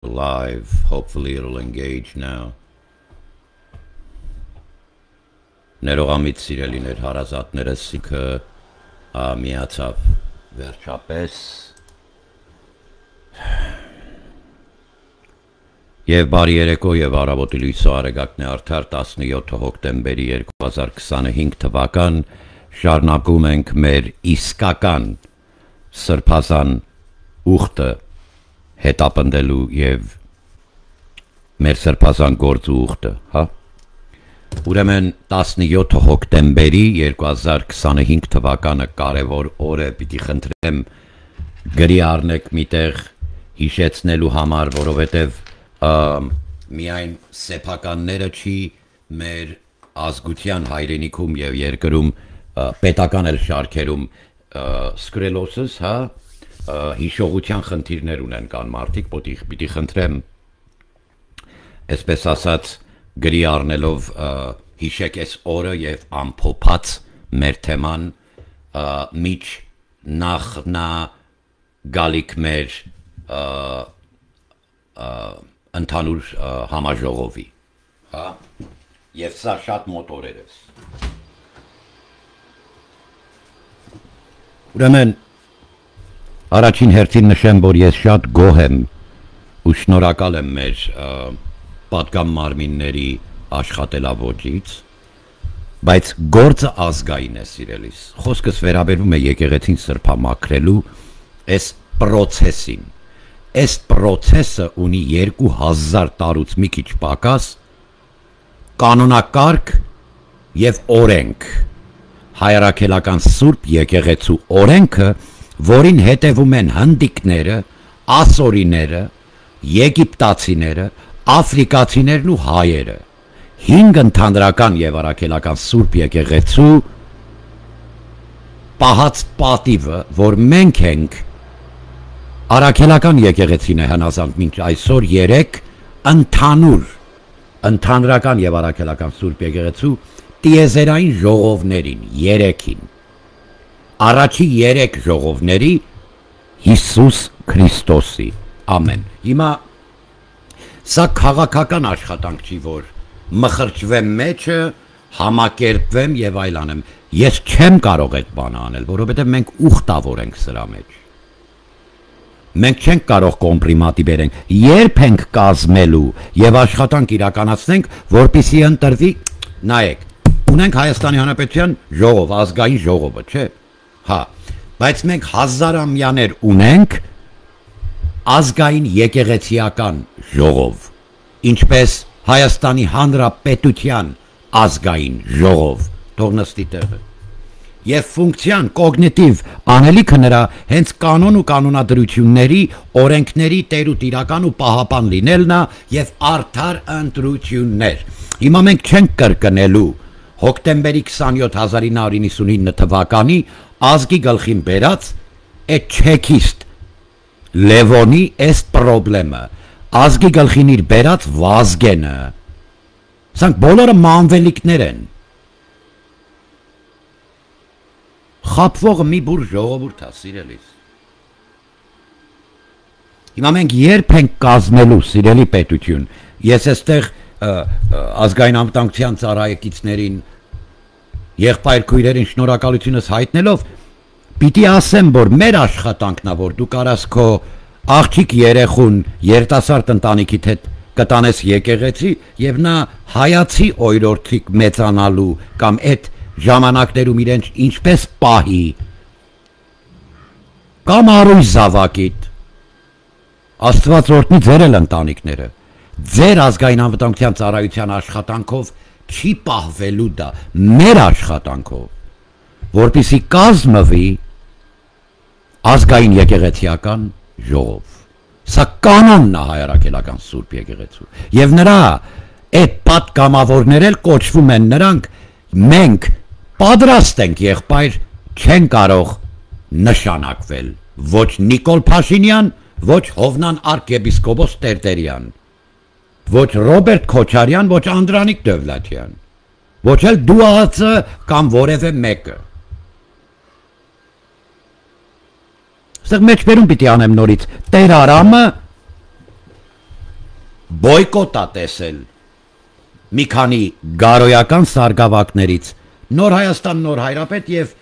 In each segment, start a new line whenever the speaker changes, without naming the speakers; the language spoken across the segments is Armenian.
Live. Hopefully it'll engage now. Ներողամիտ սիրելիներ հարազատներս ինքը միացավ վերջապես Եվ բարի երեկո եւ առավոտի լույսո արեգակն է արդար 17 հոկտեմբերի 2025 թվական շարունակում ենք մեր իսկական սրբազան ուխտը հետապնդելու եւ մեր սրբազան գործու ուխտը, հա Ուրեմն 17 հոկտեմբերի 2025 թվականը կարևոր օր է, պիտի խնդրեմ գրի առնեք միտեղ հիշեցնելու համար, որովհետև միայն սեփականները չի մեր ազգության հայրենիքում եւ երկրում պետական էլ շարքերում սկրելոսս, հա, հիշողության խնդիրներ ունեն կան մարդիկ, պիտի խնդրեմ այսպես ասած գրի առնելով հիշեք այս օրը եւ ամփոփած մեր թեման միջ նախ նա գալիք մեր ընդհանուր համաժողովի հա եւ սա շատ մոտ օրեր է Ուրեմն առաջին հերթին նշեմ որ ես շատ գոհ եմ ու շնորհակալ եմ մեր պատգամ մարմինների աշխատելավոճից, բայց գործը ազգային է սիրելիս, խոսքս վերաբերվում է եկեղեցին սրբամաքրելու այս պրոցեսին, այս պրոցեսը ունի 2000 տարուց մի քիչ պակաս, կանոնակարգ և օրենք, հայրաքելական սուրբ եկեղեցու օրենքը, որին հետևում են հնդիկները, ասորիները, եգիպտացիները, Աֆրիկացիներն ու հայերը 5 ընդհանրական եւ առաքելական սուրբ եկեղեցու պահած պատիվը, որ մենք ենք առաքելական եկեղեցին է հնազանդ մինչ այսօր 3 ընդհանրական եւ առաքելական սուրբ եկեղեցու տիեզերային ժողովներին 3-ին առաջի 3 ժողովների Հիսուս Քրիստոսի ամեն հիմա Սա քաղաքական աշխատանք չի, որ մխրճվեմ մեջը, համակերպվեմ եւ այլանեմ։ Ես չեմ կարող այդ բանը անել, որովհետեւ մենք ուխտավոր ենք սրա մեջ։ Մենք չենք կարող կոմպրիմատի բերենք, երբ ենք կազմելու եւ աշխատանք իրականացնենք, որպեսզի ընտրվի, նայեք, ունենք Հայաստանի Հանրապետության ժողով, ազգային ժողովը, չէ՞։ Հա, բայց մենք հազարամյաներ ունենք ազգային եկեղեցիական ժողով, ինչպես Հայաստանի Հանրապետության ազգային ժողով, թող նստի տեղը։ Եվ ֆունկցիան, կոգնիտիվ անելիքը նրա հենց կանոն ու կանոնադրությունների, օրենքների տեր ու տիրական ու պահապան լինելն է եւ արդար ընտրություններ։ Հիմա մենք չենք կրկնելու հոկտեմբերի 27 1999 թվականի ազգի գլխին բերած այդ չեքիստ Լևոնի էս պրոբլեմը, ազգի գլխին իր բերած Վազգենը, սանք բոլորը մանվելիքներ են, խապվողը մի բուր ժողովուրդ է, սիրելիս, հիմա մենք երբ ենք կազմելու, սիրելի պետություն, ես էստեղ ազգային անվտանգության ծառայեկիցներին, եղբայր քույրերին շնորհակալությունս հայտնելով, Պիտի ասեմ, որ մեր աշխատանքն է, որ դու կարաս քո աղջիկ երեխուն երիտասարդ ընտանիքիդ հետ կտանես եկեղեցի եւ նա հայացի օրորթիկ մեծանալու կամ այդ ժամանակներում իրենց ինչպես պահի կամ առույց զավակիդ Աստված օրհնի ձեր էլ ընտանիքները ձեր ազգային անվտանգության ծառայության աշխատանքով չի պահվելու դա մեր աշխատանքով որպեսզի կազմվի ազգային եկեղեցիական ժողով։ Սա կանոնն է հայրաքելական սուրբ եկեղեցու։ Եվ նրա այդ պատգամավորներ էլ կոչվում են նրանք մենք պատրաստ ենք եղբայր չեն կարող նշանակվել ոչ Նիկոլ Փաշինյան, ոչ Հովնան arczepiskopos Տերտերյան, ոչ Ռոբերտ Քոչարյան, ոչ Անդրանիկ Դովլաթյան, ոչ էլ դուածը կամ որևէ մեկը։ Ստեղ մեջբերում պիտի անեմ նորից Տեր Արամը բոյկոտ է տեսել մի քանի գարոյական սարգսակներից, Նոր Հայաստան, Նոր Հայրապետ եւ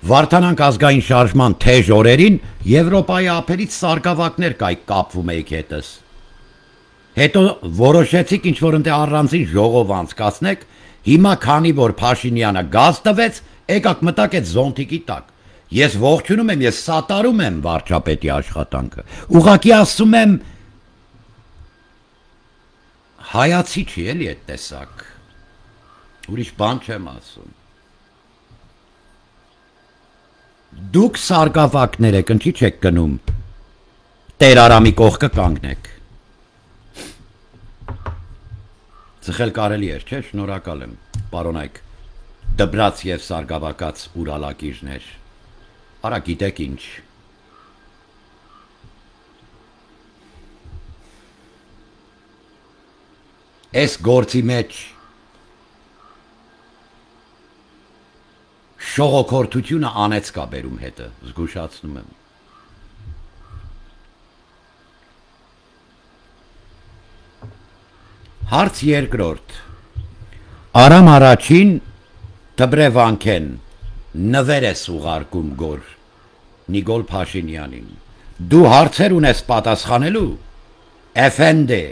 Վարդանանք ազգային շարժման թեժ օրերին Եվրոպայի ափերից սարգսակներ կապվում եք հետս։ Հետո որոշեցիք ինչ որ ընդ առանձին ժողով անցկացնեք, հիմա քանի որ Փաշինյանը գազ տվեց, եկաք մտակ այդ զոնտիկի տակ։ Ես ողջունում եմ, ես սատարում եմ վարչապետի աշխատանքը։ Ուղղակի ասում եմ հայացի չի էլի այդ տեսակ։ Ուրիշ բան չեմ ասում։ Դուք սարգսակներ եք, ինչի՞ չեք գնում։ Տեր Արամի կողքը կանգնեք։ Ծխել կարելի էր, չէ՞, շնորհակալ եմ, պարոնայք, դբրած եւ սարգսակած ուրալակիժներ։ Արա գիտեք ինչ։ Այս գործի մեջ շողոքորթությունը անեց կա բերում հետը, զգուշացնում եմ։ Հարց երկրորդ։ Արամ առաջին Դբրևանքեն նվեր ես ուղարկում գոր Նիկոլ Փաշինյանին։ Դու հարցեր ունես պատասխանելու։ Էֆենդե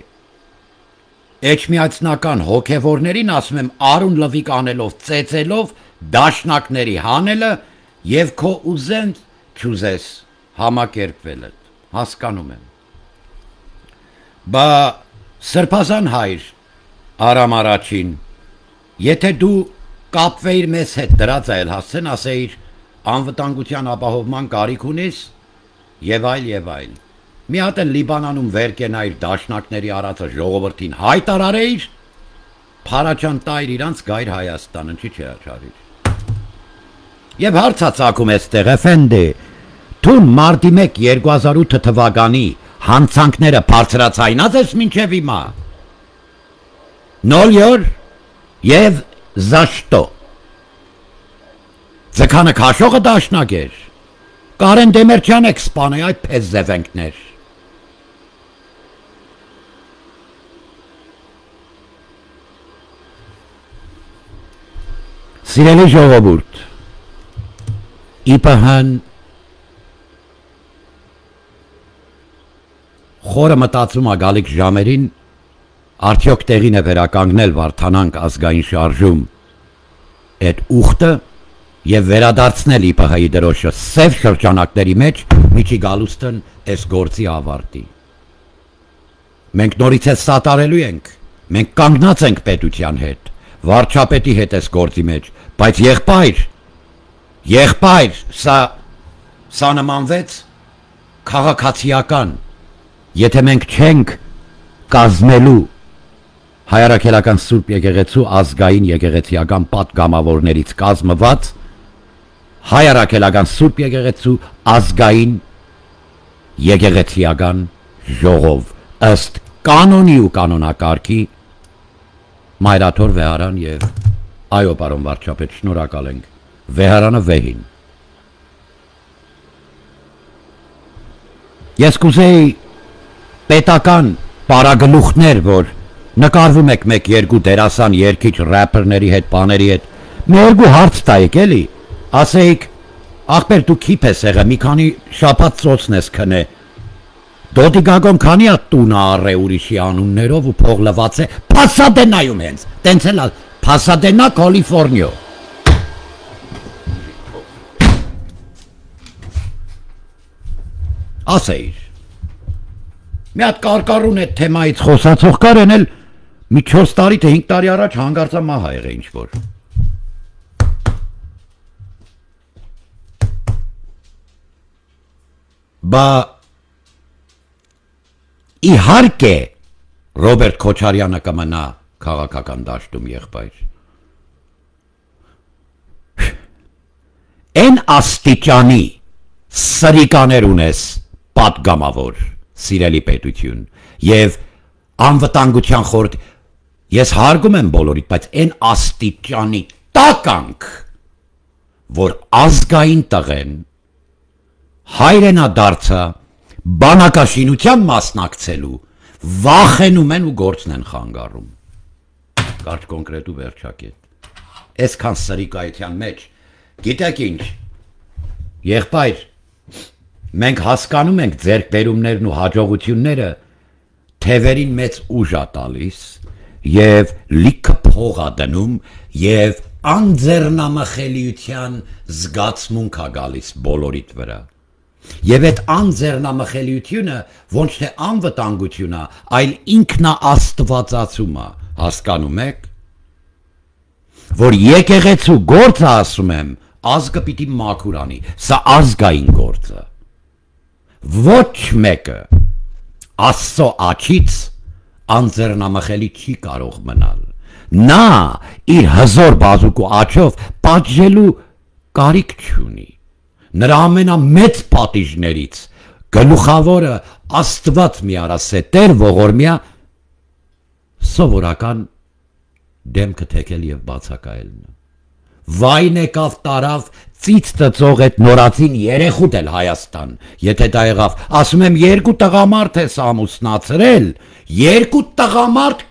Էջմիածնական հոգևորներին ասում եմ արուն լվիկ անելով, ծեծելով դաշնակների հանելը եւ քո ուզեն չուզես համակերպվելը, հասկանում եմ։ Բա Սրբազան հայր Արամ առաջին, եթե դու կապվեիր մեզ հետ դրած այլ հասցեն, ասեիր անվտանգության ապահովման կարիք ունես եւ այլ։ Մի հատ էլ Լիբանանում վեր կենայր դաշնակների արածը ժողովրդին հայտարարեիր, Փարաջան տայր իրանց գայր Հայաստան, ինչի՞ չհաճարիր։ Եվ հարցացակում էստեղ Էֆենդե, դու մարտի 1 2008 թվականի հանցանքները բարձրացայնած ես մինչև հիմա։ Նոլյոր եւ զաշտո։ Ձգանը քաշողը դաշնակ էր։ Կարեն Դեմերչյան եք սպանել այդ պես զևենքներ։ Սիրելի ժողովուրդ, իպահան խորը մտածում ա գալիք ժամերին, արդյոք տեղին է վերականգնել Վարդանանք ազգային շարժում այդ ուխտը եւ վերադարձնել իպահայի դրոշը սև շրջանակների մեջ միջի գալուստն այս գործի ավարտի։ Մենք նորից է սատարելու ենք, մենք կանգնած ենք պետության հետ, վարչապետի հետ այս գործի մեջ, բայց եղբայր, սա նմանվեց քաղաքացիական, եթե մենք չենք կազմելու հայրաքելական Սուրբ եկեղեցու ազգային եկեղեցիական պատգամավորներից կազմված հայրաքելական Սուրբ եկեղեցու ազգային եկեղեցիական ժողով ըստ կանոնի ու կանոնակարգի Մայրաթոր Վեհարան եւ այո պարոն վարչապետ շնորհակալ ենք Վեհարանը վեհին Ես կուզեի պետական պարագլուխներ որ նկարվում եք մեկ երկու դերասան երգիչ рэպերների հետ բաների հետ մի երկու հարց տայեք էլի ասեիք ախպեր դու քիփ ես եղել մի քանի շաբաթ ծոցն ես քնե Դոդի գագոն քանի է տունը առե ուրիշի անուններով ու փող լված է Փասադենայում հենց տենց էլ Փասադենա Կալիֆոռնիա Ասեիր մի հատ կարկառուն այդ թեմայից խոսացող կար են էլ մի 4 տարի թե 5 տարի առաջ հանգարցամահ եղե ինչ որ Բա իհարկե Ռոբերտ Քոչարյանը կմնա քաղաքական դաշտում եղբայր Են աստիճանի սրիկաներ ունես պատգամավոր սիրելի պետություն եւ անվտանգության խորհրդ ես հարգում եմ բոլորիդ բայց այն աստիճանի տականք որ ազգային տղեն հայրենադարձա բանակաշինության մասնակցելու վախենում են ու գործն են խանգարում։ Կարճ կոնկրետ ու վերջակետ։ Այսքան սրիկայության մեջ, գիտեք ինչ, եղբայր, մենք հասկանում ենք ձեռքբերումներն ու հաջողությունները թևերին մեծ ուժ է տալիս եւ լիքը փող է դնում եւ անձեռնամխելիության զգացմունք է գալիս բոլորիդ վրա։ Եվ այդ անձեռնամխելիությունը ոչ թե անվտանգություն է, այլ ինքնաաստվածացում է, հասկանում եք, որ եկեղեցու գործը ասում եմ, ազգը պիտի մաքուր անի, սա ազգային գործ է։ Ոչ մեկը Աստծո աչքից անձեռնամխելի չի կարող մնալ։ Նա իր հզոր բազուկու աչքով պատժելու կարիք չունի։ Նրա ամենամեծ պատիժներից գլուխավորը Աստված մի արասետեր ողորմյա սովորական դեմքը թեքել եւ բացակայելն։ Վայն եկավ տարավ ծից տծող այդ նորածին երեխուտ էլ Հայաստան, եթե դա եղավ, ասում եմ երկու տղամարդ ես ամուսնացրել, երկու տղամարդ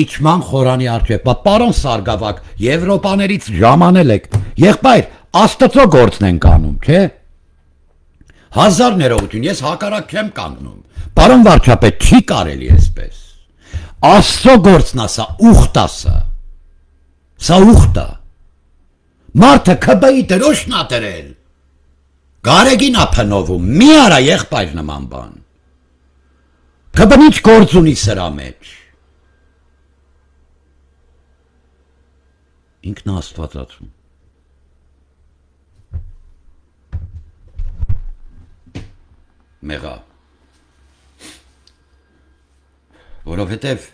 իջման խորանի առջև, պարոն Սարգսակ, Եվրոպաներից ժամանել եք, եղբայր, Աստծո գործն ենք անում, չէ՞։ Հազար ներողություն, ես հակառակ չեմ կանգնում, պարոն վարչապետ, չի կարելի այսպես։ Աստծո գործն ասա, ուխտ ասա, սա ուխտ է։ Մարդը քբայի դրոշն ա դրել, գարեգին ա փնովում, մի արա եղբայր նման բան։ Քբն ինչ գործ ունի սրա մեջ։ Ինքնաաստվածացում։ Մեղա։ Որովհետև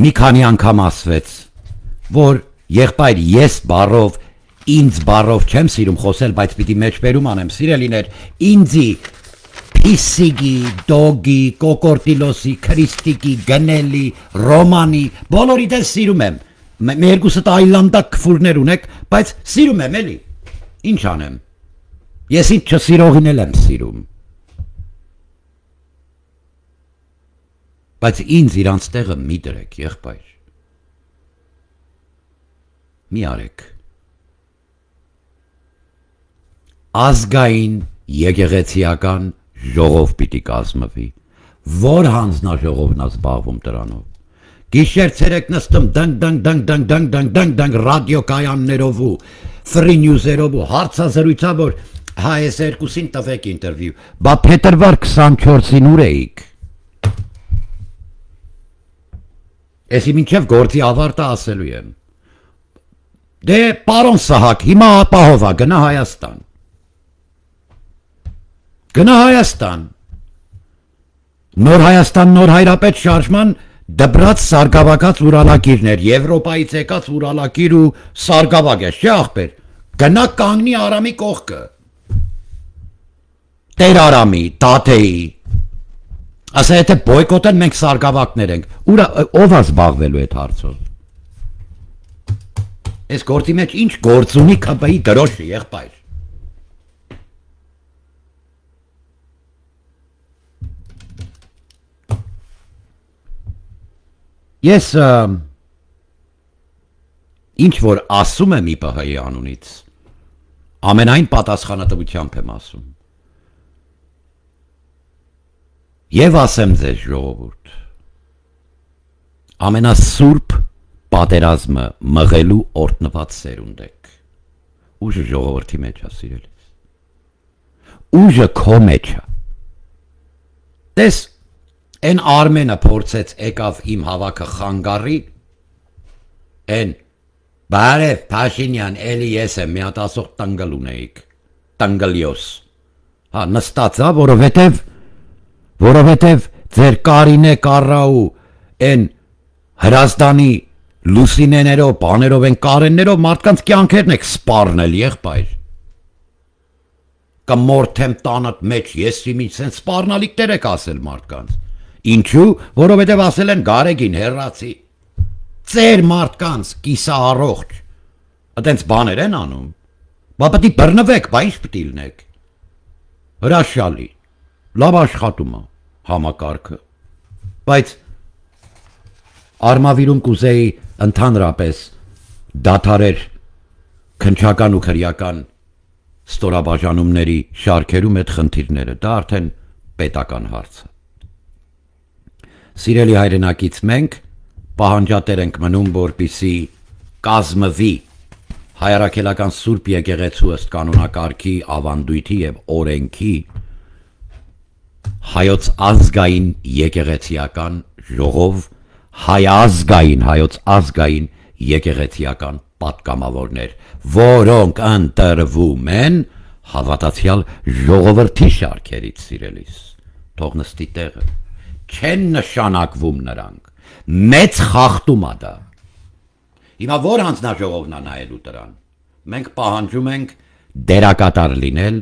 մի քանի անգամ ասվեց, որ եղբայր ես բառով, ինձ բառով չեմ սիրում խոսել, բայց պիտի մեջբերում անեմ, սիրելիներ, ինձի Փիսիգի, դոգի, կոկորտիլոսի, քրիստիկի, գնելի, ռոմանի, բոլորի դες սիրում եմ։ Երկուսը այլանդակ քֆուրներ ունեք, բայց սիրում եմ էլի։ Ինչ անեմ։ Ես ինձ չսիրողին էլ եմ սիրում։ Բայց ինձ իրանց տեղը մի դրեք, եղբայր։ Մի արեք։ Ազգային եկեղեցիական ժողով պիտի կազմվի, որ հանձնաժողովն է զբաղվում դրանով։ Գիշեր ցերեկ նստում դանգ ռադիո կայաններով ու free news-երով ու հարցազրույցով որ այս երկուսին տվեք ինտերվյու։ Բա փետրվար 24-ին ուր էիք։ Էսի մինչև գործի ավարտը ասելու եմ։ Դե պարոն Սահակ, հիմա ապահովա, գնա Հայաստան։ Գնա Հայաստան։ Նոր Հայաստան, նոր հայրապետ շարժման դբրած սարգավակած ուրալակիրներ, Եվրոպայից եկած ուրալակիր ու սարգավակ ես, չէ ախպեր։ Գնա կանգնի Արամի կողքը։ Տեր Արամի, Տաթեի։ Ասա եթե բոյկոտեն մենք սարգավակներ ենք, ով է զբաղվելու այդ հարցով։ Այս գործի մեջ ինչ գործ ունի քբայի դրոշը, եղբայր։ Ես ինչ որ ասում եմ ԻՊՀ-ի անունից, ամենայն պատասխանատվությամբ եմ ասում։ Եվ ասեմ ձեզ ժողովուրդ, ամենասուրբ պատերազմը մղելու օրտնված սերունդ եք։ Ուժը ժողովրդի մեջ է, սիրելիս։ Ուժը քո մեջ է։ Տես, են Արմենը փորձեց եկավ իմ հավաքը խանգարի, են բարև Փաշինյան, էլի ես եմ, մի հատ ասող տնգլ ունեիք, տնգլյոս։ Հա, նստածա, որովհետև ձեր Կարինե Կարրաու են Հրազդանի լուսինեներով, բաներով են կարեններով մարդկանց կյանքերն եք սպառնել, եղբայր։ Կմորթեմ տանդ մեջ, ես իմիջ սենց սպառնալիքներ եք ասել մարդկանց։ Ինչու, որովհետև ասել են գարեգին, հեռացի։ Ձեր մարդկանց կիսա առողջ, այդենց բաներ են անում, բա պտի բռնվեք, բա ինչ պտի լնեք։ Հրաշալի, լավ աշխատում է, համակարգը, բայց արմավիրում կուզեի ընդհանրապես դադարեր քնչական ու քրեական ստորաբաժանումների շարքերում այդ խնդիրները, դա արդեն պետական հարց է։ Սիրելի հայրենակից մենք պահանջատեր ենք մնում, որպեսզի կազմվի հայրաքելական Սուրբ եկեղեցու ըստ կանոնակարգի, ավանդույթի եւ օրենքի հայոց ազգային եկեղեցիական ժողով, հայոց ազգային եկեղեցիական պատգամավորներ, որոնք ընտրվում են հավատացյալ ժողովրդի շարքերից, սիրելիս, թող նստի տեղը, չեն նշանակվում նրանք, մեծ խախտում է դա։ Հիմա որ հանձնաժողովն է նայելու դրան, մենք պահանջում ենք դերակատար լինել,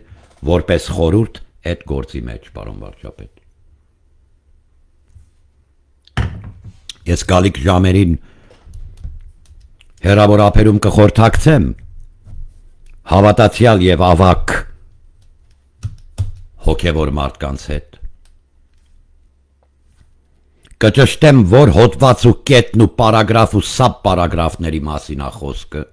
որպես խորհուրդ այդ գործի մեջ, պարոն վարչապետ։ Ես գալիք ժամերին հեռավոր ափերում կխորհրդակցեմ հավատացյալ եւ ավակ հոգեվոր մարդկանց հետ։ Կճշտեմ, որ հոդված ու կետն ու պարագրաֆ ու սապ պարագրաֆների մասին է խոսքը։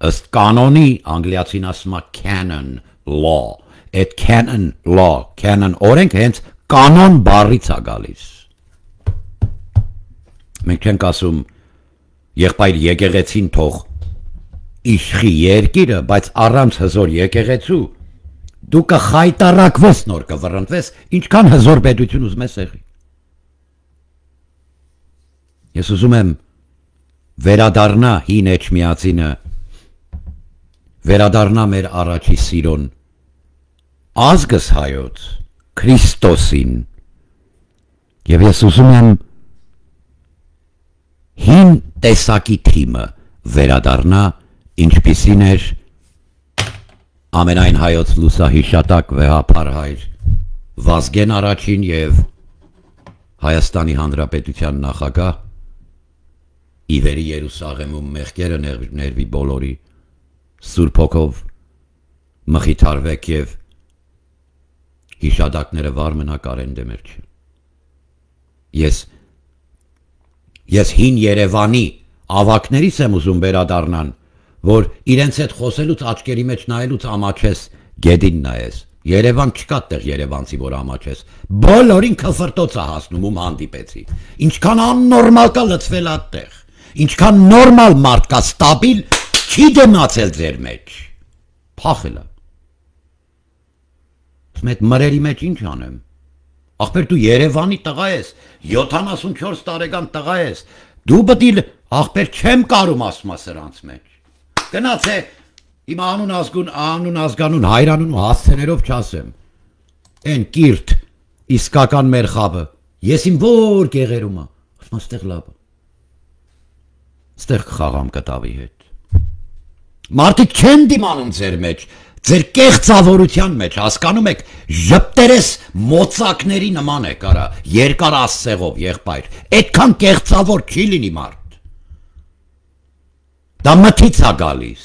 Ըստ կանոնի, անգլիացին ասում է canon law, այդ canon law, canon օրենք հենց կանոն բառից է գալիս։ Մենք չենք ասում եղբայր եկեղեցին թող իշխի երկիրը, բայց առանց հզոր եկեղեցու դու կխայտարակվես, նոր կվռնդվես, ինչքան հզոր պետություն ուզում ես եղի։ Ես ուզում եմ վերադառնա հին էջմիածինը, վերադառնա մեր առաջի սիրուն, ազգս հայոց, Քրիստոսին, եւ ես ուզում եմ հին տեսակի թիմը վերադառնա, ինչպիսին էր ամենայն հայոց լուսահիշատակ վեհափար հայր Վազգեն առաջին եւ Հայաստանի Հանրապետության նախագահ Իվերի Երուսաղեմում մեղքերը ներվի բոլորի, Սուրբ Հոգով մխիթարվեք եւ հիշադակները վարմնակարեն դեմերջը։ Ես հին Երևանի ավակներից եմ ուզում վերադառնան, որ իրենց հետ խոսելուց աչքերի մեջ նայելուց ամաչես, գեդին նայես։ Երևան չկա տեղ երևանցի, որ ամաչես։ Բոլորին քֆրտոց է հասնում ում հանդիպեցի։ Ինչքան աննորմալ կա լցվել այդտեղ։ Ինչքան նորմալ մարդ կա ստաբիլ, չի դեմացել ձեր մեջ։ Փախել է։ Այդ մրերի մեջ ինչ անեմ։ Ախպեր դու Երևանի տղա ես, 74 տարեկան տղա ես։ Դու պետք է ախպեր չեմ կարում ասում սրանց մեջ։ Գնաց է իմ անուն ազգանուն հայրանուն ու հասցեներով չասեմ։ Են կիրթ իսկական մեր խաբը։ Ես իմ որ գեղերում եմ, ասում ստեղ լավ է։ Ստեղ կխաղամ կտավի հետ։ Մարդիկ չեն դիմանում ձեր մեջ, ձեր կեղծավորության մեջ, հասկանում եք, ժպտերես մոծակների նման է կարա, երկար ասեղով եղբայր, այդքան կեղծավոր չի լինի մարդ։ Դա մթից է գալիս։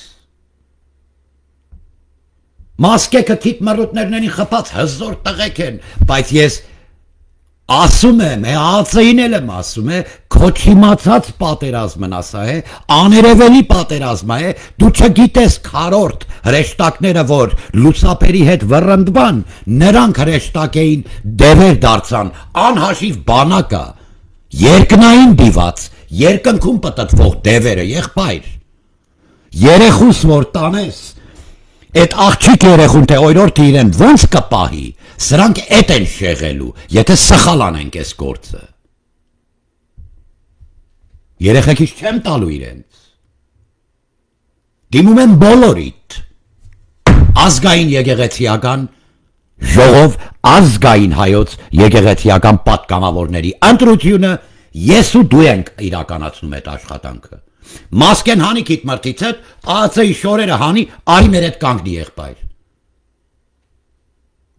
Մասկեկը քիթ մռութներներին խփած հզոր տղեկ են, բայց ես ասում եմ, ԱԱՑ-ին էլ եմ ասում, քո չիմացած պատերազմն ասա է, աներևելի պատերազմ է, դու չգիտես քարորդ հրեշտակները, որ լուսապերի հետ վռնդվան, նրանք հրեշտակ էին, դևեր դարձան, անհաշիվ բանակա, երկնային դիված, երկնքում պտտվող դևերը, եղբայր, երեխուս որ տանես, այդ աղջիկ երեխուն թե օրորդը իրեն ոնց կպահի, սրանք էտ են շեղելու, եթե սխալ անենք այս գործը։ Երեխեքից չեմ տալու իրենց։ Դիմում եմ բոլորիդ։ Ազգային եկեղեցիական ժողով, ազգային հայոց եկեղեցիական պատգամավորների ընտրությունը ես ու դու ենք իրականացնում այդ աշխատանքը։ Մասկեն հանի քիթ մրթից հետ, ԱԱՑ-ի շորերը հանի, արի մեր հետ կանգնի եղբայր։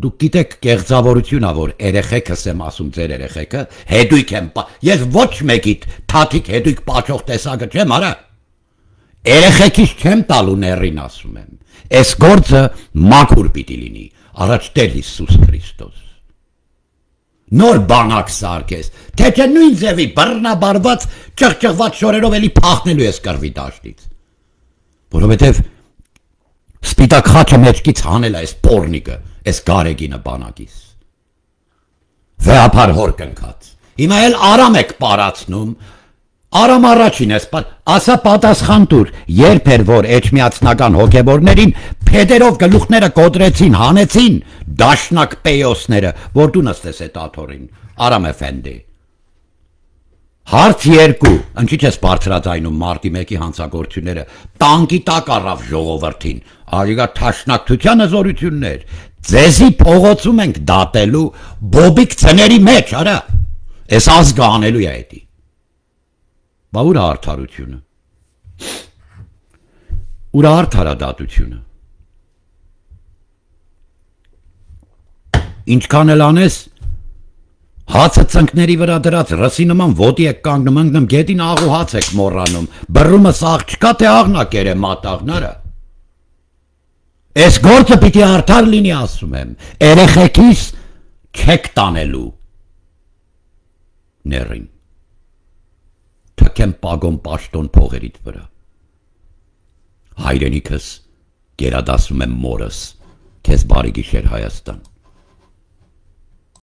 Դուք գիտեք կեղծավորությունա, որ երեխեքս եմ ասում ձեր երեխեքը, հետույք եմ, ես ոչ մեկիդ թաթիկ հետույք պաչող տեսակը չեմ արա։ Երեխեքից չեմ տալու ներին ասում եմ, այս գործը մաքուր պիտի լինի, առաջ Տեր Հիսուս Քրիստոս։ Նոր բանակ սարքես, թե չէ նույն ձևի բռնաբարված ճղճղված շորերով էլի փախնելու ես կռվի դաշտից, որովհետև սպիտակ խաչը մեջքից հանել է այս պորնիկը, այս գարեգինը բանակիս, վեհապար հոր կնքած, հիմա էլ Արամ եք պարացնում, Արամ առաջին ես, ասա պատասխան տուր, երբ էր որ էջմիածնական հոգևորներին փեդերով գլուխները կոտրեցին, հանեցին դաշնակ պեյոսները, որ դու նստես այդ աթոռին, Արամ Էֆենդի։ Հարց 2, ինչի՞ չես բարձրաձայնում մարտի 1-ի հանցագործությունները, տանկի տակ առավ ժողովրդին, ալիգա թաշնակցությանը զորություններ, ձեզի փողոցում ենք դատելու բոբիկ ցների մեջ, արա, այս ազգը անելու է էդի։ Բա ուր արդարությունը, ուր արդարադատությունը, ինչքան էլ անես, հացը ծնկների վրա դրած ռսի նման ոտի եք կանգնում, ընկնում գետին աղ ու հաց եք մոռանում, բռումս աղ չկա թե աղնակ է մատաղները, այս գործը պիտի արդար լինի ասում եմ, երեխեքիս չեք տանելու ներին, թքեմ պագոն պաշտոն փողերիդ վրա, հայրենիքս գերադասում եմ մորս, քեզ բարի գիշեր Հայաստան։